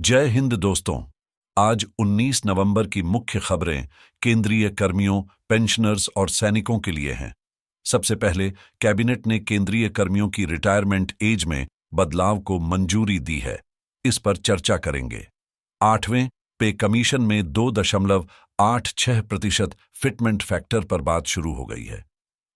जय हिंद दोस्तों। आज 19 नवंबर की मुख्य खबरें केंद्रीय कर्मियों, पेंशनर्स और सैनिकों के लिए हैं। सबसे पहले कैबिनेट ने केंद्रीय कर्मियों की रिटायरमेंट एज में बदलाव को मंजूरी दी है। इस पर चर्चा करेंगे। 8वें पे कमीशन में 2.86% फिटमेंट फैक्टर पर बात शुरू हो गई है।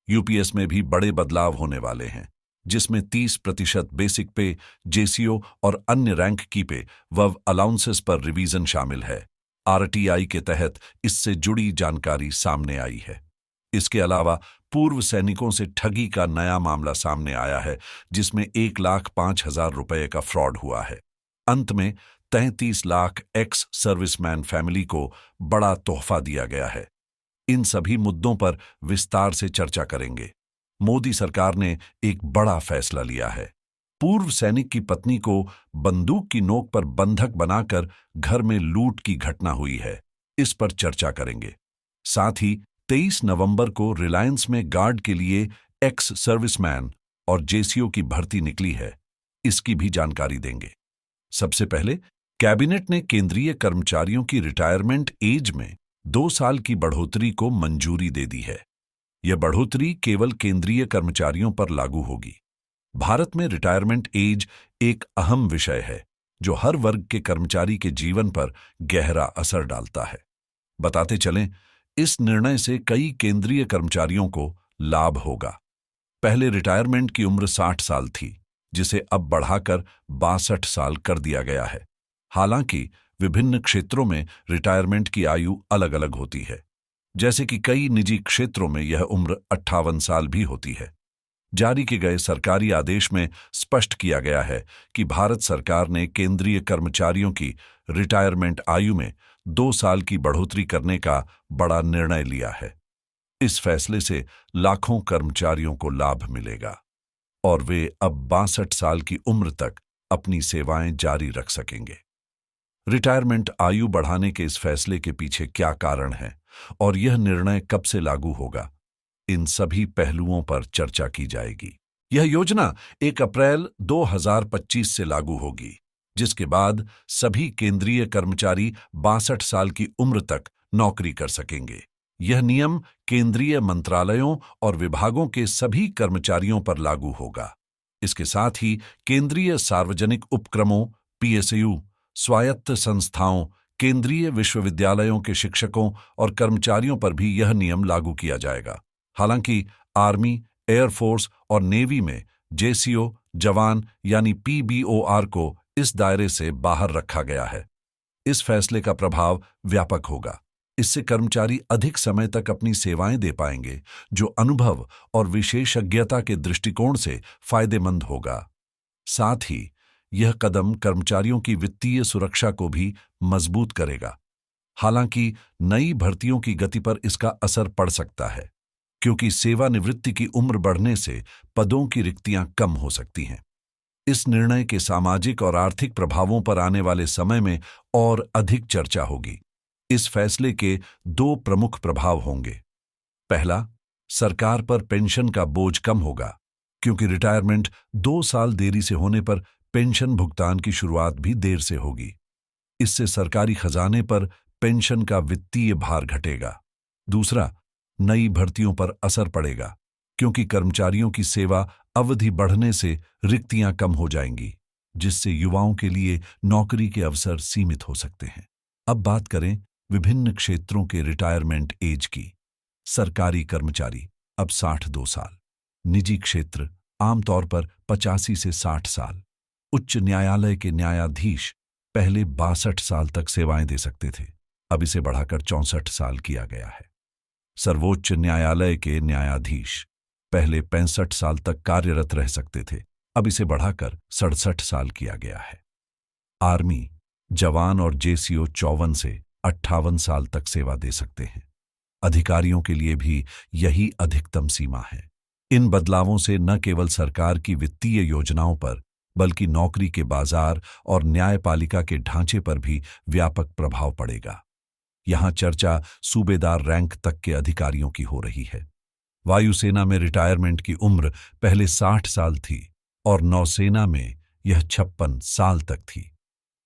यूपीएस में भी बड़े बदलाव होने वाले हैं, जिसमें 30% बेसिक पे, जेसीओ और अन्य रैंक की पे व अलाउंसेस पर रिवीजन शामिल है। आरटीआई के तहत इससे जुड़ी जानकारी सामने आई है। इसके अलावा पूर्व सैनिकों से ठगी का नया मामला सामने आया है, जिसमें 1,05,000 रुपये का फ्रॉड हुआ है। अंत में 33 लाख एक्स सर्विसमैन फैमिली को बड़ा तोहफा दिया गया है। इन सभी मुद्दों पर विस्तार से चर्चा करेंगे। मोदी सरकार ने एक बड़ा फैसला लिया है। पूर्व सैनिक की पत्नी को बंदूक की नोक पर बंधक बनाकर घर में लूट की घटना हुई है। इस पर चर्चा करेंगे। साथ ही 23 नवंबर को रिलायंस में गार्ड के लिए एक्स सर्विसमैन और जेसीओ की भर्ती निकली है। इसकी भी जानकारी देंगे। सबसे पहले कैबिनेट ने केंद्रीय कर्मचारियों की रिटायरमेंट एज में 2 साल की बढ़ोतरी को मंजूरी दे दी है। यह बढ़ोतरी केवल केंद्रीय कर्मचारियों पर लागू होगी। भारत में रिटायरमेंट एज एक अहम विषय है, जो हर वर्ग के कर्मचारी के जीवन पर गहरा असर डालता है। बताते चलें, इस निर्णय से कई केंद्रीय कर्मचारियों को लाभ होगा। पहले रिटायरमेंट की उम्र 60 साल थी, जिसे अब बढ़ाकर 62 साल कर दिया गया है। हालांकि विभिन्न क्षेत्रों में रिटायरमेंट की आयु अलग अलग होती है। जैसे कि कई निजी क्षेत्रों में यह उम्र 58 साल भी होती है। जारी किए गए सरकारी आदेश में स्पष्ट किया गया है कि भारत सरकार ने केंद्रीय कर्मचारियों की रिटायरमेंट आयु में 2 साल की बढ़ोतरी करने का बड़ा निर्णय लिया है। इस फैसले से लाखों कर्मचारियों को लाभ मिलेगा और वे अब 62 साल की उम्र तक अपनी सेवाएं जारी रख सकेंगे। रिटायरमेंट आयु बढ़ाने के इस फैसले के पीछे क्या कारण है और यह निर्णय कब से लागू होगा, इन सभी पहलुओं पर चर्चा की जाएगी। यह योजना 1 अप्रैल 2025 से लागू होगी, जिसके बाद सभी केंद्रीय कर्मचारी 62 साल की उम्र तक नौकरी कर सकेंगे। यह नियम केंद्रीय मंत्रालयों और विभागों के सभी कर्मचारियों पर लागू होगा। इसके साथ ही केंद्रीय सार्वजनिक उपक्रमों, पीएसयू, स्वायत्त संस्थाओं, केंद्रीय विश्वविद्यालयों के शिक्षकों और कर्मचारियों पर भी यह नियम लागू किया जाएगा। हालांकि आर्मी, एयरफोर्स और नेवी में जेसीओ जवान यानी पीबीओआर को इस दायरे से बाहर रखा गया है। इस फैसले का प्रभाव व्यापक होगा। इससे कर्मचारी अधिक समय तक अपनी सेवाएं दे पाएंगे, जो अनुभव और विशेषज्ञता के दृष्टिकोण से फायदेमंद होगा। साथ ही यह कदम कर्मचारियों की वित्तीय सुरक्षा को भी मजबूत करेगा। हालांकि नई भर्तियों की गति पर इसका असर पड़ सकता है, क्योंकि सेवानिवृत्ति की उम्र बढ़ने से पदों की रिक्तियां कम हो सकती हैं। इस निर्णय के सामाजिक और आर्थिक प्रभावों पर आने वाले समय में और अधिक चर्चा होगी। इस फैसले के 2 प्रमुख प्रभाव होंगे। पहला, सरकार पर पेंशन का बोझ कम होगा, क्योंकि रिटायरमेंट 2 साल देरी से होने पर पेंशन भुगतान की शुरुआत भी देर से होगी। इससे सरकारी खजाने पर पेंशन का वित्तीय भार घटेगा। दूसरा, नई भर्तियों पर असर पड़ेगा, क्योंकि कर्मचारियों की सेवा अवधि बढ़ने से रिक्तियां कम हो जाएंगी, जिससे युवाओं के लिए नौकरी के अवसर सीमित हो सकते हैं। अब बात करें विभिन्न क्षेत्रों के रिटायरमेंट एज की। सरकारी कर्मचारी अब 62 साल, निजी क्षेत्र आमतौर पर 85 से 60 साल, उच्च न्यायालय के न्यायाधीश पहले 62 साल तक सेवाएं दे सकते थे, अब इसे बढ़ाकर 64 साल किया गया है। सर्वोच्च न्यायालय के न्यायाधीश पहले 65 साल तक कार्यरत रह सकते थे, अब इसे बढ़ाकर 67 साल किया गया है। आर्मी जवान और जेसीओ 54 से 58 साल तक सेवा दे सकते हैं। अधिकारियों के लिए भी यही अधिकतम सीमा है। इन बदलावों से न केवल सरकार की वित्तीय योजनाओं पर, बल्कि नौकरी के बाजार और न्यायपालिका के ढांचे पर भी व्यापक प्रभाव पड़ेगा। यहां चर्चा सूबेदार रैंक तक के अधिकारियों की हो रही है। वायुसेना में रिटायरमेंट की उम्र पहले 60 साल थी और नौसेना में यह 56 साल तक थी।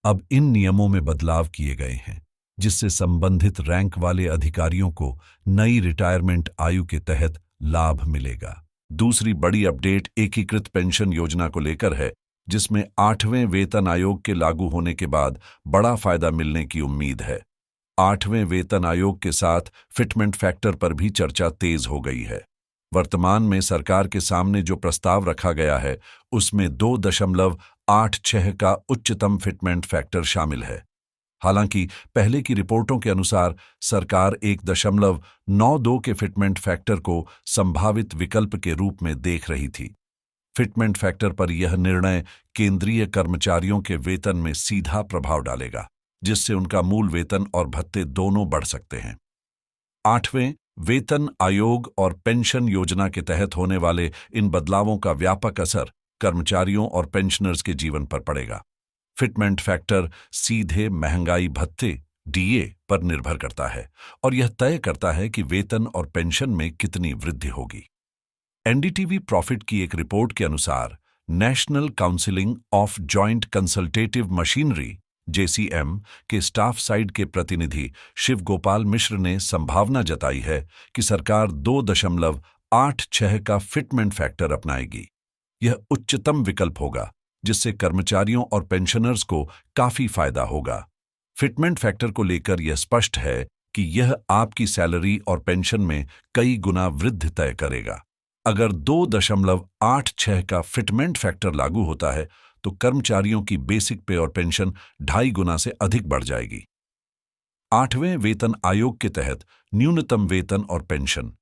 अब इन नियमों में बदलाव किए गए हैं, जिससे संबंधित रैंक वाले अधिकारियों को नई रिटायरमेंट आयु के तहत लाभ मिलेगा। दूसरी बड़ी अपडेट एकीकृत पेंशन योजना को लेकर है, जिसमें 8वें वेतन आयोग के लागू होने के बाद बड़ा फायदा मिलने की उम्मीद है। 8वें वेतन आयोग के साथ फिटमेंट फैक्टर पर भी चर्चा तेज हो गई है। वर्तमान में सरकार के सामने जो प्रस्ताव रखा गया है, उसमें 2.86 का उच्चतम फिटमेंट फैक्टर शामिल है। हालांकि पहले की रिपोर्टों के अनुसार सरकार 1.92 के फिटमेंट फैक्टर को संभावित विकल्प के रूप में देख रही थी। फिटमेंट फैक्टर पर यह निर्णय केंद्रीय कर्मचारियों के वेतन में सीधा प्रभाव डालेगा, जिससे उनका मूल वेतन और भत्ते दोनों बढ़ सकते हैं। 8वें वेतन आयोग और पेंशन योजना के तहत होने वाले इन बदलावों का व्यापक असर कर्मचारियों और पेंशनर्स के जीवन पर पड़ेगा। फिटमेंट फैक्टर सीधे महंगाई भत्ते डीए पर निर्भर करता है और यह तय करता है कि वेतन और पेंशन में कितनी वृद्धि होगी। एनडीटीवी प्रॉफिट की एक रिपोर्ट के अनुसार national counselling of joint consultative machinery JCM के स्टाफ साइड के प्रतिनिधि शिव गोपाल मिश्र ने संभावना जताई है कि सरकार 2.86 का फिटमेंट फैक्टर अपनाएगी। यह उच्चतम विकल्प होगा, जिससे कर्मचारियों और पेंशनर्स को काफी फायदा होगा। फिटमेंट फैक्टर को लेकर यह स्पष्ट है कि यह आपकी सैलरी और पेंशन में कई गुना वृद्धि तय करेगा। अगर 2.86 का फिटमेंट फैक्टर लागू होता है तो कर्मचारियों की बेसिक पे और पेंशन 2.5 गुना से अधिक बढ़ जाएगी। 8वें वेतन आयोग के तहत न्यूनतम वेतन और पेंशन,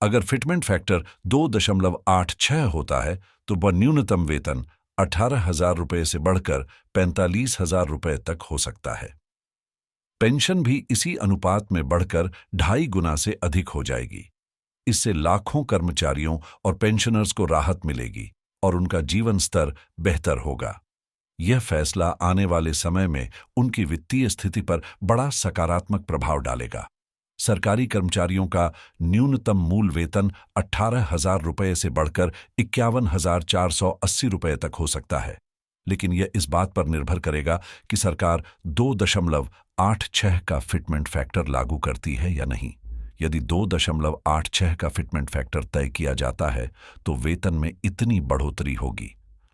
अगर फिटमेंट फैक्टर 2.86 होता है तो वह न्यूनतम वेतन 18,000 रुपये से बढ़कर 45,000 रुपये तक हो सकता है। पेंशन भी इसी अनुपात में बढ़कर 2.5 गुना से अधिक हो जाएगी। इससे लाखों कर्मचारियों और पेंशनर्स को राहत मिलेगी और उनका जीवन स्तर बेहतर होगा। यह फैसला आने वाले समय में उनकी वित्तीय स्थिति पर बड़ा सकारात्मक प्रभाव डालेगा। सरकारी कर्मचारियों का न्यूनतम मूल वेतन 18,000 रुपये से बढ़कर 51,480 रुपये तक हो सकता है, लेकिन यह इस बात पर निर्भर करेगा कि सरकार 2.86 का फिटमेंट फैक्टर लागू करती है या नहीं। यदि 2.86 का फिटमेंट फैक्टर तय किया जाता है तो वेतन में इतनी बढ़ोतरी होगी।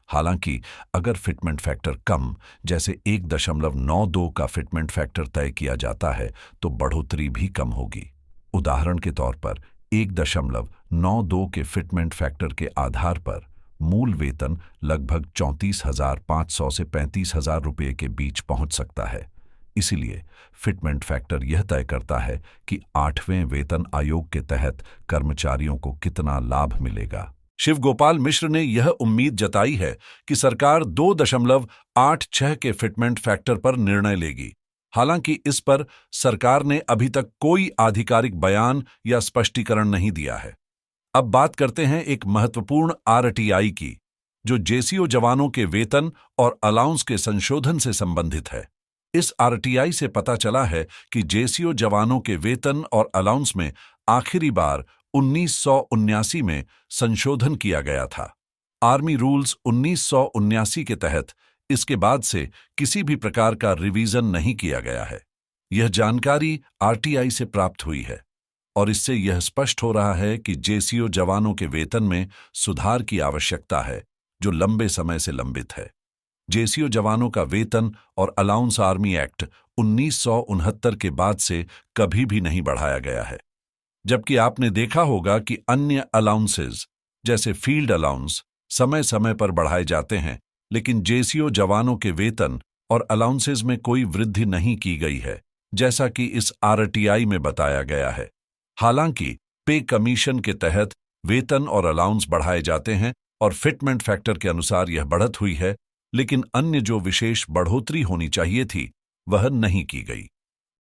हालांकि अगर फिटमेंट फैक्टर कम, जैसे 1.92 का फिटमेंट फैक्टर तय किया जाता है तो बढ़ोतरी भी कम होगी। उदाहरण के तौर पर 1.92 के फिटमेंट फैक्टर के आधार पर मूल वेतन लगभग 34,500 से 35,000 रुपये के बीच पहुंच सकता है। इसीलिए फिटमेंट फैक्टर यह तय करता है कि 8वें वेतन आयोग के तहत कर्मचारियों को कितना लाभ मिलेगा। शिव गोपाल मिश्र ने यह उम्मीद जताई है कि सरकार 2.86 के फिटमेंट फैक्टर पर निर्णय लेगी। हालांकि इस पर सरकार ने अभी तक कोई आधिकारिक बयान या स्पष्टीकरण नहीं दिया है। अब बात करते हैं एक महत्वपूर्ण आरटीआई की, जो जेसीओ जवानों के वेतन और अलाउंस के संशोधन से संबंधित है। इस आरटीआई से पता चला है कि जेसीओ जवानों के वेतन और अलाउंस में आखिरी बार 1979 में संशोधन किया गया था। आर्मी रूल्स 1979 के तहत इसके बाद से किसी भी प्रकार का रिवीजन नहीं किया गया है। यह जानकारी आरटीआई से प्राप्त हुई है और इससे यह स्पष्ट हो रहा है कि जेसीओ जवानों के वेतन में सुधार की आवश्यकता है, जो लंबे समय से लंबित है। जेसीओ जवानों का वेतन और अलाउंस आर्मी एक्ट 1969 के बाद से कभी भी नहीं बढ़ाया गया है, जबकि आपने देखा होगा कि अन्य अलाउंसेज जैसे फील्ड अलाउंस समय समय पर बढ़ाए जाते हैं, लेकिन जेसीओ जवानों के वेतन और अलाउंसेज में कोई वृद्धि नहीं की गई है, जैसा कि इस आरटीआई में बताया गया है। हालांकि पे कमीशन के तहत वेतन और अलाउंस बढ़ाए जाते हैं और फिटमेंट फैक्टर के अनुसार यह बढ़त हुई है, लेकिन अन्य जो विशेष बढ़ोतरी होनी चाहिए थी वह नहीं की गई।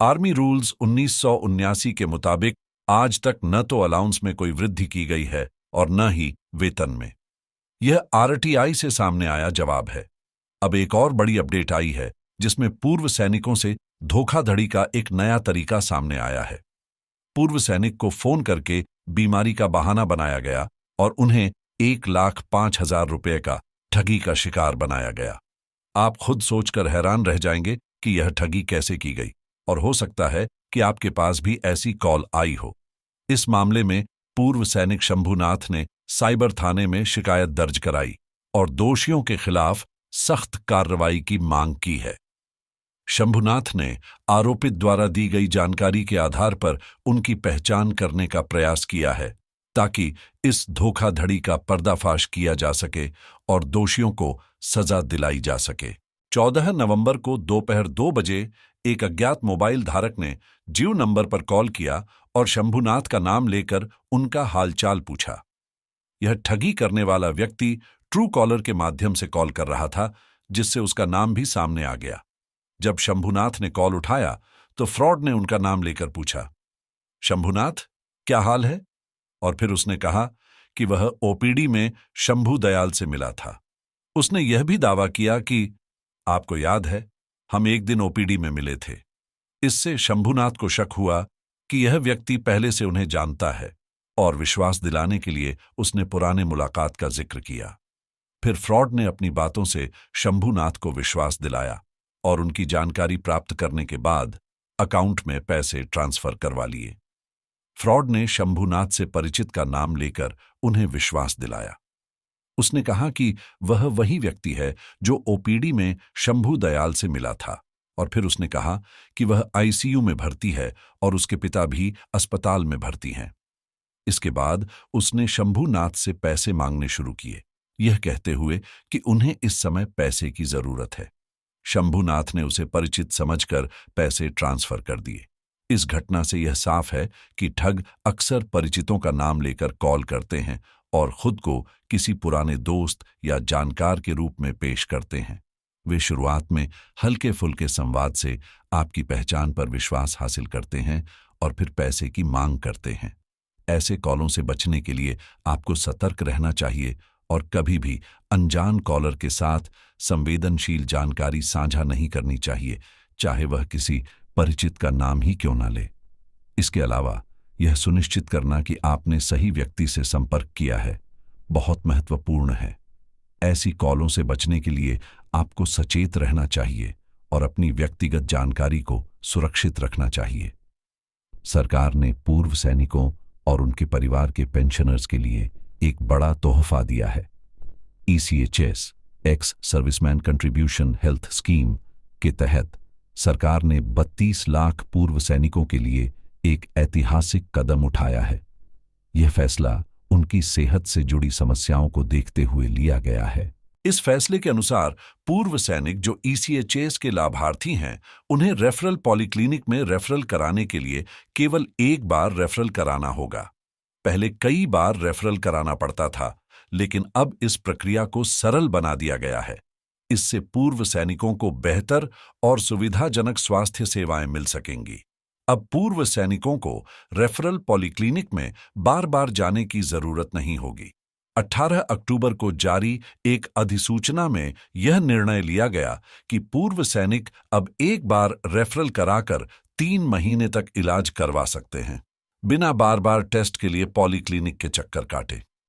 आर्मी रूल्स 1979 के मुताबिक आज तक न तो अलाउंस में कोई वृद्धि की गई है और न ही वेतन में। यह आरटीआई से सामने आया जवाब है। अब एक और बड़ी अपडेट आई है, जिसमें पूर्व सैनिकों से धोखाधड़ी का एक नया तरीका सामने आया है। पूर्व सैनिक को फोन करके बीमारी का बहाना बनाया गया और उन्हें 1,05,000 रुपये का ठगी का शिकार बनाया गया। आप खुद सोचकर हैरान रह जाएंगे कि यह ठगी कैसे की गई, और हो सकता है कि आपके पास भी ऐसी कॉल आई हो। इस मामले में पूर्व सैनिक शंभुनाथ ने साइबर थाने में शिकायत दर्ज कराई और दोषियों के खिलाफ सख्त कार्रवाई की मांग की है। शंभुनाथ ने आरोपित द्वारा दी गई जानकारी के आधार पर उनकी पहचान करने का प्रयास किया है, ताकि इस धोखाधड़ी का पर्दाफाश किया जा सके और दोषियों को सजा दिलाई जा सके। 14 नवंबर को दोपहर 2 बजे एक अज्ञात मोबाइल धारक ने जियो नंबर पर कॉल किया और शंभुनाथ का नाम लेकर उनका हालचाल पूछा। यह ठगी करने वाला व्यक्ति ट्रू कॉलर के माध्यम से कॉल कर रहा था, जिससे उसका नाम भी सामने आ गया। जब शंभुनाथ ने कॉल उठाया तो फ्रॉड ने उनका नाम लेकर पूछा, शंभुनाथ, क्या हाल है? और फिर उसने कहा कि वह ओपीडी में शंभू दयाल से मिला था। उसने यह भी दावा किया कि आपको याद है, हम एक दिन ओपीडी में मिले थे। इससे शंभुनाथ को शक हुआ कि यह व्यक्ति पहले से उन्हें जानता है, और विश्वास दिलाने के लिए उसने पुराने मुलाकात का जिक्र किया। फिर फ्रॉड ने अपनी बातों से शंभुनाथ को विश्वास दिलाया और उनकी जानकारी प्राप्त करने के बाद अकाउंट में पैसे ट्रांसफर करवा लिए। फ्रॉड ने शंभुनाथ से परिचित का नाम लेकर उन्हें विश्वास दिलाया। उसने कहा कि वह वही व्यक्ति है जो ओपीडी में शंभू दयाल से मिला था, और फिर उसने कहा कि वह आईसीयू में भर्ती है और उसके पिता भी अस्पताल में भर्ती हैं। इसके बाद उसने शंभुनाथ से पैसे मांगने शुरू किए, यह कहते हुए कि उन्हें इस समय पैसे की जरूरत है। शंभुनाथ ने उसे परिचित समझकर पैसे ट्रांसफर कर दिए। इस घटना से यह साफ है कि ठग अक्सर परिचितों का नाम लेकर कॉल करते हैं और खुद को किसी पुराने दोस्त या जानकार के रूप में पेश करते हैं। वे शुरुआत में हल्के फुल्के संवाद से आपकी पहचान पर विश्वास हासिल करते हैं और फिर पैसे की मांग करते हैं। ऐसे कॉलों से बचने के लिए आपको सतर्क रहना चाहिए और कभी भी अनजान कॉलर के साथ संवेदनशील जानकारी साझा नहीं करनी चाहिए, चाहे वह किसी परिचित का नाम ही क्यों न ले। इसके अलावा यह सुनिश्चित करना कि आपने सही व्यक्ति से संपर्क किया है बहुत महत्वपूर्ण है। ऐसी कॉलों से बचने के लिए आपको सचेत रहना चाहिए और अपनी व्यक्तिगत जानकारी को सुरक्षित रखना चाहिए। सरकार ने पूर्व सैनिकों और उनके परिवार के पेंशनर्स के लिए एक बड़ा तोहफा दिया है। ECHS ex serviceman contribution health scheme के तहत सरकार ने 32 लाख पूर्व सैनिकों के लिए एक ऐतिहासिक कदम उठाया है। यह फैसला उनकी सेहत से जुड़ी समस्याओं को देखते हुए लिया गया है। इस फैसले के अनुसार पूर्व सैनिक जो ECHS के लाभार्थी हैं, उन्हें रेफरल पॉलीक्लिनिक में रेफरल कराने के लिए केवल एक बार रेफरल कराना होगा। पहले कई बार रेफरल कराना पड़ता था, लेकिन अब इस प्रक्रिया को सरल बना दिया गया है। इससे पूर्व सैनिकों को बेहतर और सुविधाजनक स्वास्थ्य सेवाएं मिल सकेंगी। अब पूर्व सैनिकों को रेफरल पॉलीक्लिनिक में बार बार जाने की जरूरत नहीं होगी। 18 अक्टूबर को जारी एक अधिसूचना में यह निर्णय लिया गया कि पूर्व सैनिक अब एक बार रेफरल कराकर 3 महीने तक इलाज करवा सकते हैं, बिना बार बार टेस्ट के लिए पॉलीक्लिनिक के चक्कर काटे।